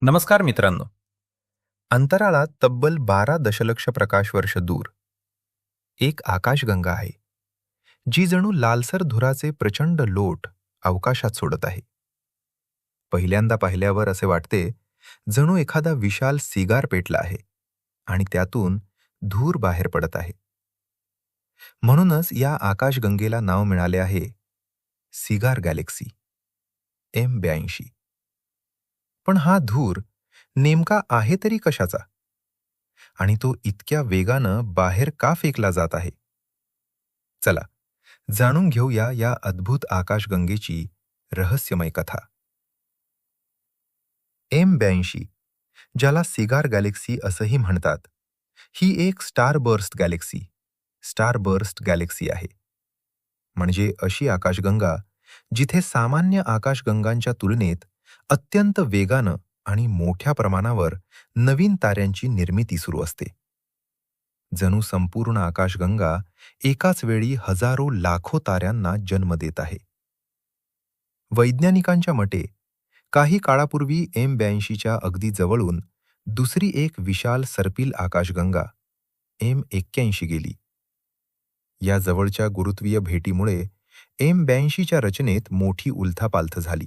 नमस्कार मित्रांनो. अंतराळात तब्बल 12 दशलक्ष प्रकाशवर्ष दूर एक आकाशगंगा आहे, जी जणू लालसर धुराचे प्रचंड लोट अवकाशात सोडत आहे. पहिल्यांदा पाहिल्यावर असे वाटते जणू एखादा विशाल सिगार पेटला आहे आणि त्यातून धूर बाहेर पडत आहे. म्हणूनच या आकाशगंगेला नाव मिळाले आहे सिगार गॅलेक्सी M82. पण हा धूर नेमका आहे तरी कशाचा आणि तो इतक्या वेगानं बाहेर का फेकला जात आहे? चला जाणून घेऊया या अद्भुत आकाशगंगेची रहस्यमय कथा. M82, ज्याला सिगार गॅलेक्सी असंही म्हणतात, ही एक स्टारबर्स्ट गॅलेक्सी आहे. म्हणजे अशी आकाशगंगा जिथे सामान्य आकाशगंगांच्या तुलनेत अत्यंत वेगानं आणि मोठ्या प्रमाणावर नवीन ताऱ्यांची निर्मिती सुरू असते. जणू संपूर्ण आकाशगंगा एकाच वेळी हजारो लाखो ताऱ्यांना जन्म देत आहे. वैज्ञानिकांच्या मते काही काळापूर्वी M82च्या अगदी जवळून दुसरी एक विशाल सर्पिल आकाशगंगा M81 गेली. या जवळच्या गुरुत्वीय भेटीमुळे M82च्या रचनेत मोठी उलथापालथ झाली.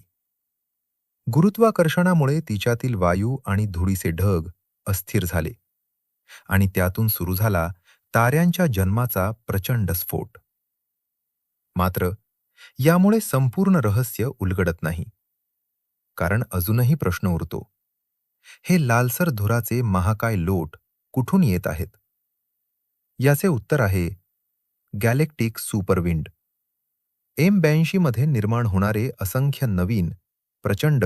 गुरुत्वाकर्षणामुळे तिच्यातील वायू आणि धुळीचे ढग अस्थिर झाले आणि त्यातून सुरू झाला ताऱ्यांच्या जन्माचा प्रचंड स्फोट. मात्र यामुळे संपूर्ण रहस्य उलगडत नाही. कारण अजूनही प्रश्न उरतो, हे लालसर धुराचे महाकाय लोट कुठून येत आहेत? याचे उत्तर आहे गॅलेक्टिक सुपरविंड. M82 मध्ये निर्माण होणारे असंख्य नवीन, प्रचंड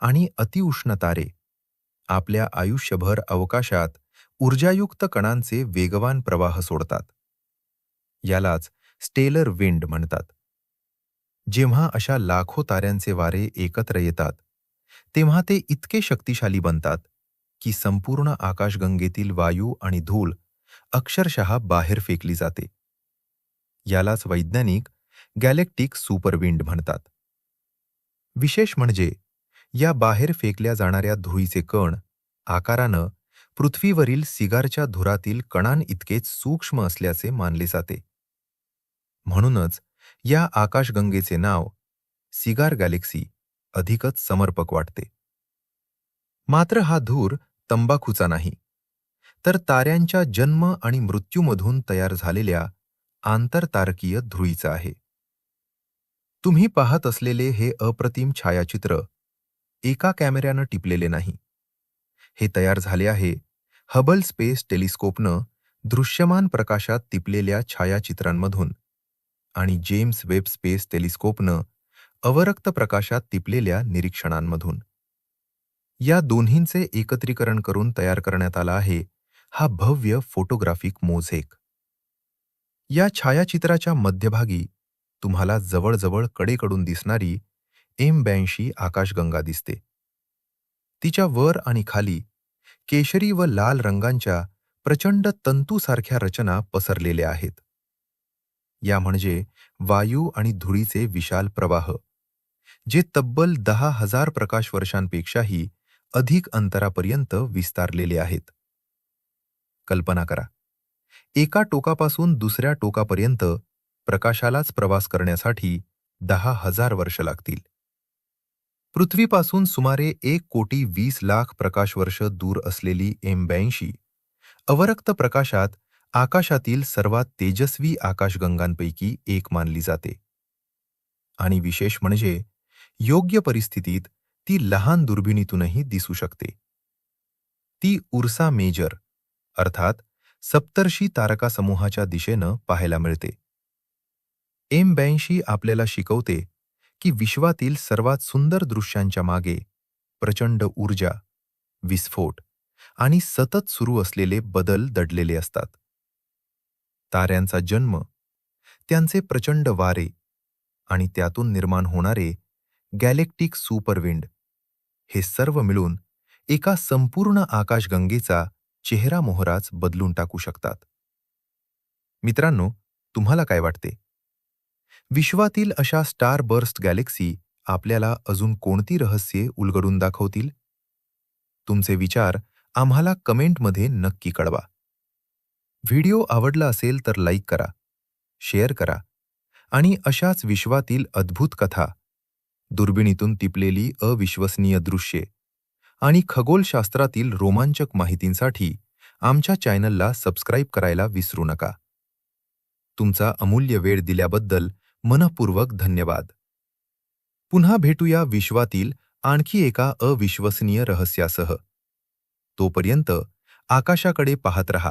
आणि अतिउष्ण तारे आपल्या आयुष्यभर अवकाशात ऊर्जायुक्त कणांचे वेगवान प्रवाह सोडतात. यालाच स्टेलर विंड म्हणतात. जेव्हा अशा लाखो ताऱ्यांचे वारे एकत्र येतात, तेव्हा ते इतके शक्तिशाली बनतात की संपूर्ण आकाशगंगेतील वायू आणि धूळ अक्षरशः बाहेर फेकली जाते. यालाच वैज्ञानिक गॅलेक्टिक सुपरविंड म्हणतात. विशेष म्हणजे या बाहेर फेकल्या जाणाऱ्या धुळीचे कण आकारानं पृथ्वीवरील सिगारच्या धुरातील कणांइतकेच सूक्ष्म असल्याचे मानले जाते. म्हणूनच या आकाशगंगेचे नाव सिगार गॅलेक्सी अधिकच समर्पक वाटते. मात्र हा धूर तंबाखूचा नाही, तर ताऱ्यांच्या जन्म आणि मृत्यूमधून तयार झालेल्या आंतरतारकीय धुळीचा आहे. तुम्ही पाहत असलेले हे अप्रतिम छायाचित्र एका कॅमेऱ्यानं टिपलेले नाही. हे तयार झाले आहे हबल स्पेस टेलिस्कोपनं दृश्यमान प्रकाशात टिपलेल्या छायाचित्रांमधून आणि जेम्स वेब स्पेस टेलिस्कोपनं अवरक्त प्रकाशात टिपलेल्या निरीक्षणांमधून. या दोन्हींचे एकत्रीकरण करून तयार करण्यात आला आहे हा भव्य फोटोग्राफिक मोझेक. या छायाचित्राच्या मध्यभागी तुम्हाला जवळजवळ कडेकडून दिसणारी M82 आकाशगंगा दिसते. तिच्या वर आणि खाली केशरी व लाल रंगांच्या प्रचंड तंतूसारख्या रचना पसरलेल्या आहेत. या म्हणजे वायू आणि धुळीचे विशाल प्रवाह, जे तब्बल 10,000 प्रकाशवर्षांपेक्षाही अधिक अंतरापर्यंत विस्तारलेले आहेत. कल्पना करा, एका टोकापासून दुसऱ्या टोकापर्यंत प्रकाशालाच प्रवास करण्यासाठी 10,000 वर्ष लागतील. पृथ्वीपासून सुमारे 1,20,00,000 प्रकाशवर्ष दूर असलेली M82 अवरक्त प्रकाशात आकाशातील सर्वात तेजस्वी आकाशगंगांपैकी एक मानली जाते. आणि विशेष म्हणजे योग्य परिस्थितीत ती लहान दुर्बिणीतूनही दिसू शकते. ती उर्सा मेजर अर्थात सप्तर्षी तारकासमूहाच्या दिशेनं पाहायला मिळते. M82 आपल्याला शिकवते की विश्वातील सर्वात सुंदर दृश्यांच्या मागे प्रचंड ऊर्जा, विस्फोट आणि सतत सुरू असलेले बदल दडलेले असतात. ताऱ्यांचा जन्म, त्यांचे प्रचंड वारे आणि त्यातून निर्माण होणारे गॅलेक्टिक सुपरविंड, हे सर्व मिळून एका संपूर्ण आकाशगंगेचा चेहरामोहराच बदलून टाकू शकतात. मित्रांनो, तुम्हाला काय वाटते? विश्वातील अशा स्टारबर्स्ट गॅलेक्सी आपल्याला अजून कोणती रहस्ये उलगडून दाखवतील? तुमचे विचार आम्हाला कमेंटमध्ये नक्की कळवा. व्हिडिओ आवडला असेल तर लाईक करा, शेअर करा आणि अशाच विश्वातील अद्भुत कथा, दुर्बिणीतून टिपलेली अविश्वसनीय दृश्ये आणि खगोलशास्त्रातील रोमांचक माहितींसाठी आमच्या चॅनलला सबस्क्राईब करायला विसरू नका. तुमचा अमूल्य वेळ दिल्याबद्दल मनःपूर्वक धन्यवाद. पुन्हा भेटूया विश्वातील आणखी एका अविश्वसनीय रहस्यासह. तोपर्यंत आकाशाकडे पाहत रहा